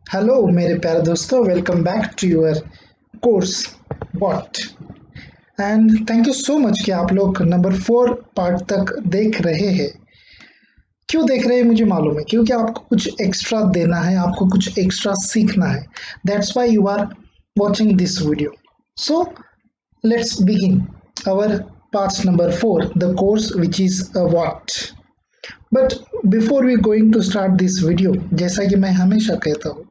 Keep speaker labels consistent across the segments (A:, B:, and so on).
A: Hello मेरे प्यारे दोस्तों, welcome back to your course what. And thank you so much कि आप लोग नंबर 4 पार्ट तक देख रहे हैं। क्यों देख रहे हैं मुझे मालूम है, क्योंकि आपको कुछ एक्स्ट्रा देना है, आपको कुछ एक्स्ट्रा सीखना है। That's why you are watching this video. So let's begin our part number 4, the course which is what. But before we going to start this video, जैसा कि मैं हमेशा कहता हूँ,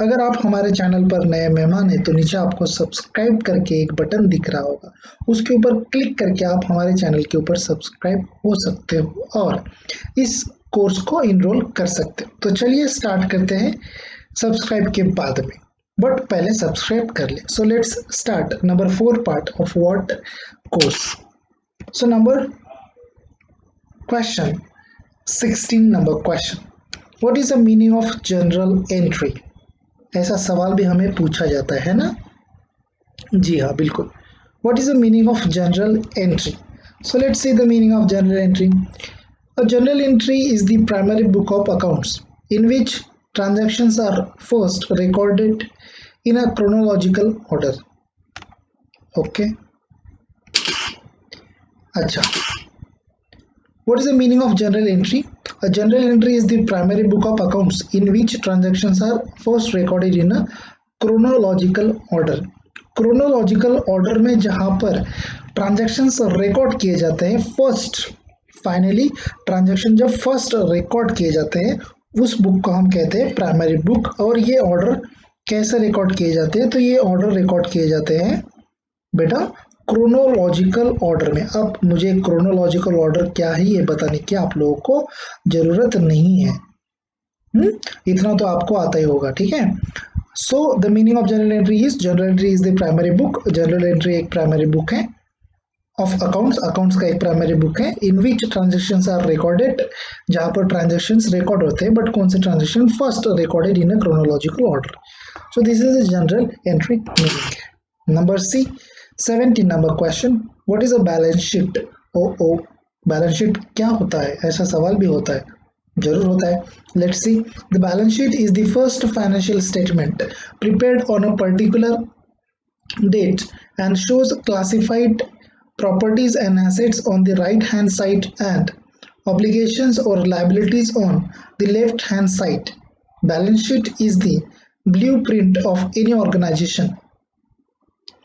A: अगर आप हमारे चैनल पर नए मेहमान हैं तो नीचे आपको सब्सक्राइब करके एक बटन दिख रहा होगा, उसके ऊपर क्लिक करके आप हमारे चैनल के ऊपर सब्सक्राइब हो सकते हो और इस कोर्स को इनरोल कर सकते हो। तो चलिए स्टार्ट करते हैं सब्सक्राइब के बाद में, बट पहले सब्सक्राइब कर ले। So let's start number 4 part of what course. So number question 16 number question, what is the meaning of journal entry? ऐसा सवाल भी हमें पूछा जाता है ना। जी हाँ, बिल्कुल। What is the meaning of journal entry? So let's see the meaning of journal entry. A general entry is the primary book of accounts in which transactions are first recorded in a chronological order. Okay. अच्छा, what is the meaning of journal entry? A journal entry is the primary book of accounts in which transactions are first recorded in a chronological order. Chronological order में जहाँ पर transactions record किए जाते हैं first, finally transaction जब first record किए जाते हैं उस बुक को हम कहते हैं प्राइमरी बुक। और ये ऑर्डर कैसे रिकॉर्ड किए जाते हैं? तो ये ऑर्डर रिकॉर्ड किए जाते हैं बेटा क्रोनोलॉजिकल ऑर्डर में। अब मुझे क्रोनोलॉजिकल ऑर्डर क्या है ये बताने की आप लोगों को जरूरत नहीं है, इतना तो आपको आता ही होगा, ठीक है। So the meaning of journal entry is the primary book. Journal entry एक प्राइमरी बुक है ऑफ अकाउंट्स, अकाउंट्स का एक प्राइमरी बुक है in which transactions are recorded, जहाँ पर ट्रांजेक्शन्स रिकॉर्ड होते हैं, बट कौन से transaction first recorded in a chronological order. So this is the journal entry meaning. Number C 17 number question, what is a balance sheet? Oh balance sheet क्या होता है? ऐसा सवाल भी होता है, जरूर होता है। Let's see, the balance sheet is the first financial statement prepared on a particular date and shows classified properties and assets on the right hand side and obligations or liabilities on the left hand side. Balance sheet is the blueprint of any organization.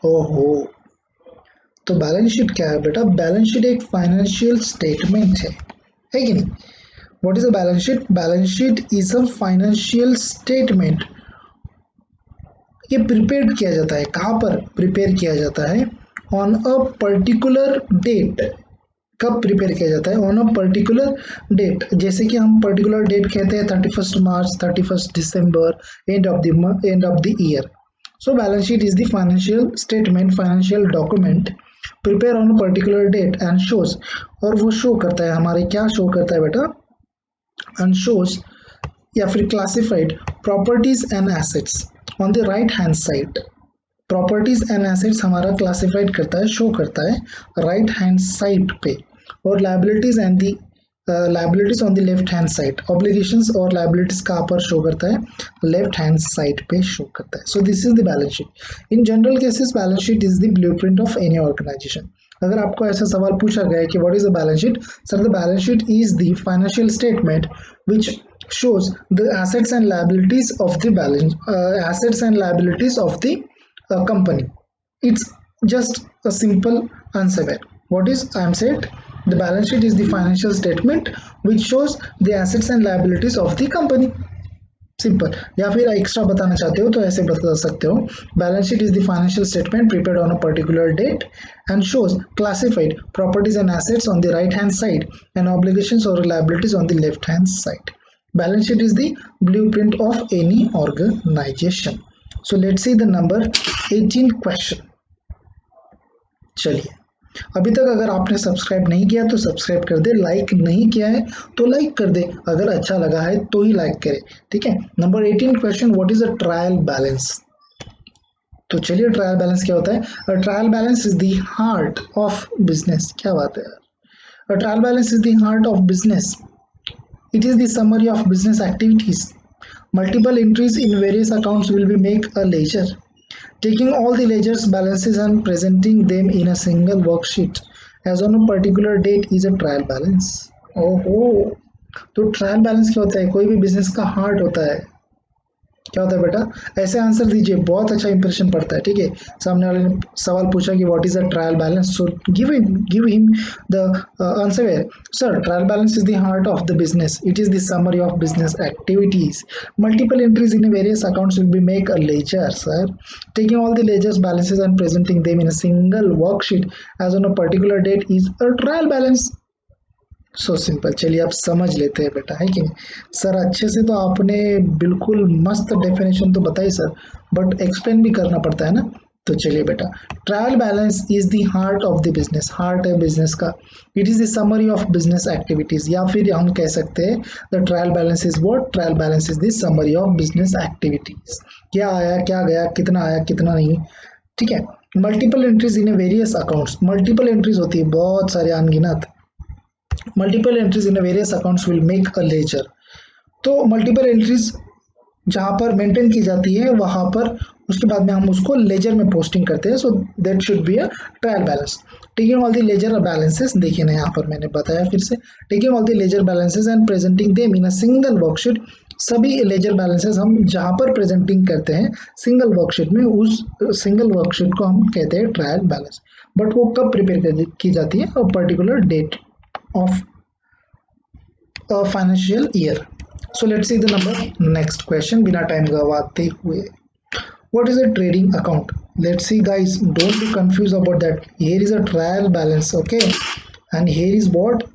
A: ओहो, तो balance sheet क्या है बेटा? Balance sheet एक financial statement है कि नहीं? What is a balance sheet? Balance sheet is a financial statement. ये प्रिपेयर किया जाता है, कहाँ पर प्रिपेयर किया जाता है? On a particular date. कब प्रिपेयर किया जाता है? On a particular date. जैसे कि हम पर्टिकुलर डेट कहते हैं 31 मार्च, 31 दिसंबर, end of the year. So balance sheet is the financial statement, financial document prepare on a particular date and shows, और वो शो करता है हमारे, क्या शो करता है बेटा? एंड शोज या फिर classified properties and assets on the right hand side. Properties and assets हमारा क्लासिफाइड करता है, शो करता है राइट हैंड साइड पे, और liabilities and the liabilities on the left hand side. Obligations और लाइबिलिटीज कहाँ पर शो करता है? लेफ्ट हैंड साइड पे शो करता है। So this is the balance sheet. In general cases balance sheet is the blueprint of any organisation. अगर आपको ऐसा सवाल पूछा गया है कि what is the balance sheet, sir the balance sheet is the financial statement which shows the assets and liabilities of the assets and liabilities of the company. It's just a simple answer there. What is I am said? The balance sheet is the financial statement which shows the assets and liabilities of the company. Simple. या फिर extra बताना चाहते हो तो ऐसे बता सकते हो, balance sheet is the financial statement prepared on a particular date and shows classified properties and assets on the right hand side and obligations और liabilities on the left hand side. Balance sheet is the blueprint of any organisation. So let's see the number 18 question. चलिए, अभी तक अगर आपने subscribe नहीं किया तो subscribe कर दे, लाइक नहीं किया है तो लाइक कर दे, अगर अच्छा लगा है तो ही लाइक करे, ठीक है। Number 18 question, what is a trial balance? तो चलिए, ट्रायल बैलेंस क्या होता है? Trial balance is the heart of business. क्या बात है यार, trial balance is the heart of business. It is the summary of business activities Multiple entries in various accounts will be make a ledger. Taking all the ledger's balances and presenting them in a single worksheet as on a particular date is a trial balance. ओहो, तो trial balance क्या होता है? कोई भी business का heart होता है। क्या होता है बेटा? ऐसे आंसर दीजिए, बहुत अच्छा इंप्रेशन पड़ता है। ठीक है, सामने वाले ने सवाल पूछा कि what is a trial balance, so give him the answer where, sir trial balance is the heart of the business, it is the summary of business activities, multiple entries in various accounts will be make a ledger sir, taking all the ledgers balances and presenting them in a single worksheet as on a particular date is a trial balance. So simple. चलिए आप समझ लेते हैं बेटा, है कि नहीं? Sir अच्छे से तो आपने बिल्कुल मस्त डेफिनेशन तो बताई सर, बट एक्सप्लेन भी करना पड़ता है ना। तो चलिए बेटा, trial balance is the heart of the business, heart है बिजनेस का। It is the summary of business activities, या फिर हम कह सकते हैं the trial balance is what, trial balance is the summary of business activities. क्या आया, क्या गया, कितना आया, कितना नहीं। ठीक है, multiple entries in various accounts, multiple entries होती है बहुत सारे अनगिनत। Multiple entries in various accounts will make a ledger. तो मल्टीपल एंट्रीज जहां पर मेंटेन की जाती है वहां पर उसके बाद में हम उसको लेजर में पोस्टिंग करते हैं। So that should be a trial balance. Taking all the ledger balances, देखिए ना यहाँ पर मैंने बताया फिर से, taking all the ledger balances and presenting them in a single worksheet, सभी लेजर बैलेंसेस हम जहां पर प्रेजेंटिंग करते हैं सिंगल वर्कशीट में, उस सिंगल वर्कशीट को हम कहते हैं ट्रायल बैलेंस। बट वो कब प्रिपेयर की जाती है? A particular date of a financial year. So let's see the number next question बिना टाइम गवाते हुए। What is a trading account? Let's see guys, don't be confused about that. Here is a trial balance, okay, and here is what,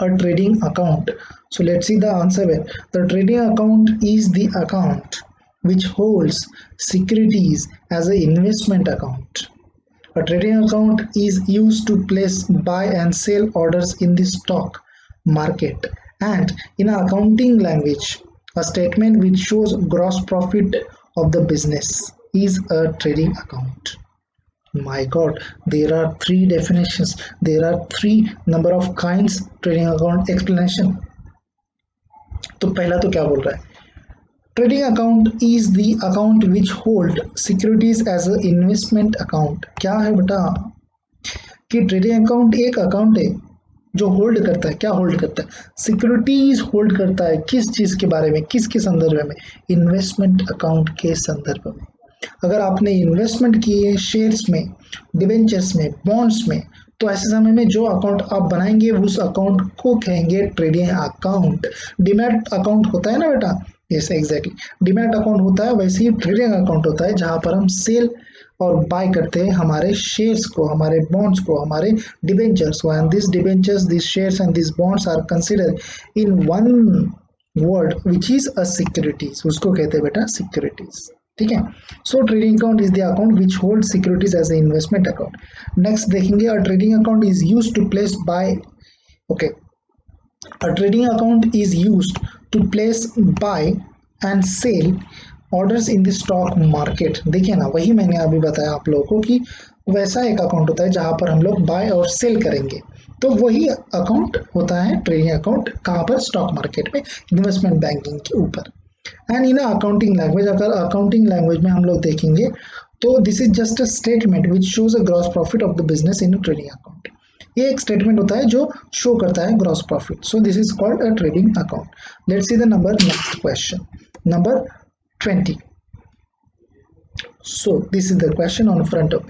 A: a trading account. So let's see the answer here. The trading account is the account which holds securities as an investment account. A trading account is used to place buy and sell orders in the stock market, and in accounting language, a statement which shows gross profit of the business is a trading account. My God, there are three definitions. There are three number of kinds trading account explanation. तो पहला तो क्या बोल रहा है? Trading account is the account which hold securities as a investment account. क्या है बेटा कि ट्रेडिंग अकाउंट एक अकाउंट है जो होल्ड करता है, क्या होल्ड करता है? सिक्योरिटीज होल्ड करता है। किस चीज के बारे में, किसके संदर्भ में? इन्वेस्टमेंट अकाउंट के संदर्भ में। अगर आपने इन्वेस्टमेंट किए शेयर्स में, डिबेंचर्स में, बॉन्ड्स में, तो ऐसे समय में जो अकाउंट आप बनाएंगे उस अकाउंट को कहेंगे ट्रेडिंग अकाउंट। डिमैट अकाउंट होता है ना बेटा, यस एग्जैक्टली, डिमैट अकाउंट होता है, वैसे ही ट्रेडिंग अकाउंट होता है जहां पर हम सेल और बाय करते हैं हमारे शेयर्स को, हमारे बॉन्ड्स को, हमारे डिबेंचर्स को, and this debentures, this shares and this bonds are consider in one word which is a securities, उसको कहते हैं बेटा सिक्योरिटीज। ठीक है, so trading account is the account which hold securities as a investment account. Next देखेंगे, a trading account is used to place buy, okay, a trading account is used to place buy and sell orders in the stock market। देखिए ना, वही मैंने अभी बताया आप लोगों को कि वैसा एक अकाउंट होता है जहां पर हम लोग बाय और सेल करेंगे, तो वही अकाउंट होता है ट्रेडिंग अकाउंट। कहां पर? स्टॉक मार्केट में, इन्वेस्टमेंट बैंकिंग के ऊपर। एंड इन अकाउंटिंग लैंग्वेज, अगर अकाउंटिंग लैंग्वेज में हम लोग देखेंगे तो this is just a statement which shows a gross profit of the business in trading account. ये एक स्टेटमेंट होता है जो शो करता है gross profit. So this is called a trading account. Let's see the number next question, number 20। So this is the question on front of.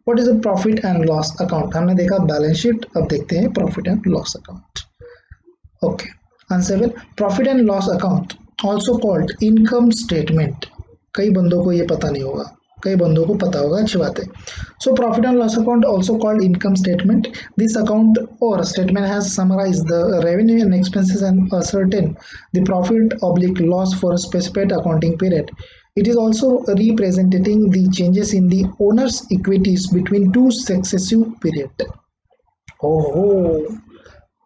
A: What is a profit and loss account? हमने देखा balance sheet, अब देखते हैं profit and loss account. Okay, answer will, profit and loss account also called income statement. कई बंदों को ये पता नहीं होगा, कई बंदों को पता होगा, अच्छी बात है। So profit and loss account also called income statement. This account और statement has summarised the revenue and expenses and ascertain the profit oblique loss for a specified accounting period. It is also representing the changes in the owner's equities between two successive periods. Oh,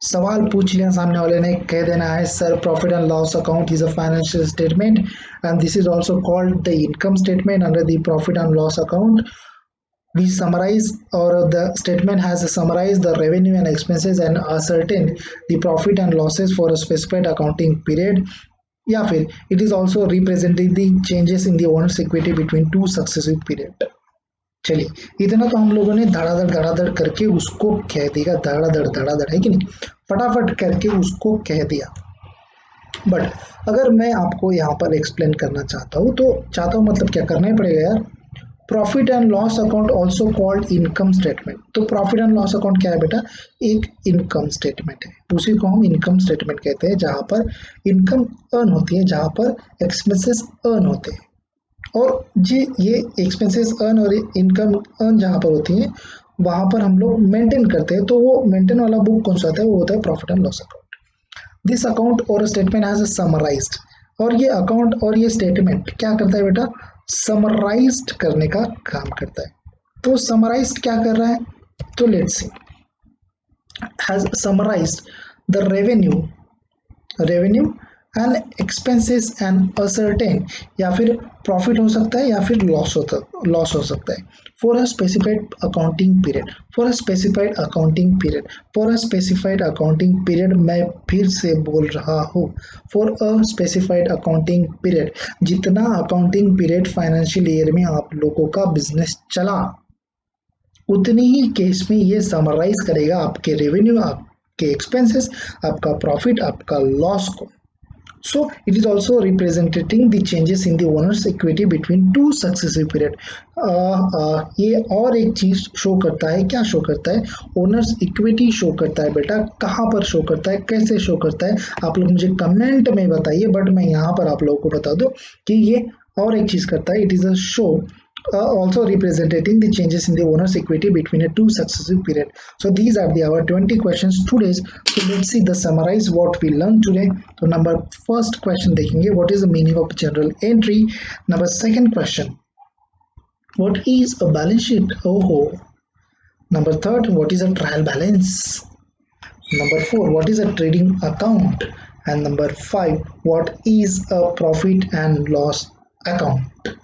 A: सवाल पूछ लिया सामने वाले ने, कह देना है sir profit and loss account is a financial statement and this is also called the income statement under the profit and loss account. We summarize, or the statement has summarized the revenue and expenses and ascertain the profit and losses for a specified accounting period. या फिर it is also representing the changes in the owners equity between two successive period. चलिए इतना तो हम लोगों ने धड़ाधड़ करके उसको कह दिया, धड़ाधड़ है कि नहीं, फटाफट करके उसको कह दिया। बट अगर मैं आपको यहाँ पर एक्सप्लेन करना चाहता हूँ, तो चाहता हूँ मतलब क्या करना ही पड़ेगा यार, profit and loss account also called income statement. तो प्रॉफिट एंड लॉस अकाउंट क्या है बेटा, एक इनकम स्टेटमेंट है, उसी को हम इनकम स्टेटमेंट कहते हैं, जहाँ पर इनकम अर्न होती है, जहाँ पर एक्सपेंसेस अर्न होते हैं। और जी ये एक्सपेंसेस अर्न और इनकम अर्न जहाँ पर होती है वहाँ पर हम लोग मेंटेन करते हैं, तो वो मेंटेन वाला बुक कौन सा होता है, वो होता है profit and loss account. This account और स्टेटमेंट हैज समराइज्ड, और ये अकाउंट और ये स्टेटमेंट क्या करता है बेटा, समराइज्ड करने का काम करता है। तो समराइज्ड क्या कर रहा है, तो let's see, has summarised the revenue and expenses and ascertain, या फिर प्रॉफिट हो सकता है या फिर लॉस हो सकता है, for a specified accounting period, for a specified accounting period, for a specified accounting period. मैं फिर से बोल रहा हूँ, for a specified accounting period. जितना अकाउंटिंग पीरियड फाइनेंशियल ईयर में आप लोगों का बिजनेस चला, उतनी ही केस में ये समराइज करेगा आपके रेवेन्यू, आपके एक्सपेंसेस, आपका प्रॉफिट, आपका लॉस को। So it is also representing the changes in the owner's equity between two successive period. ये और एक चीज शो करता है, क्या शो करता है, ओनर्स इक्विटी शो करता है बेटा। कहाँ पर शो करता है, कैसे शो करता है, आप लोग मुझे कमेंट में बताइए, बट मैं यहाँ पर आप लोगों को बता दूं कि ये और एक चीज करता है, it is a show also representing the changes in the owner's equity between a two successive period. So these are the our 20 questions today. So let's see the summarize what we learned today. So number first question देखेंगे, what is the meaning of general entry. Number second question, what is a balance sheet, oh. Number third, what is a trial balance. Number 4, what is a trading account. And number 5, what is a profit and loss account.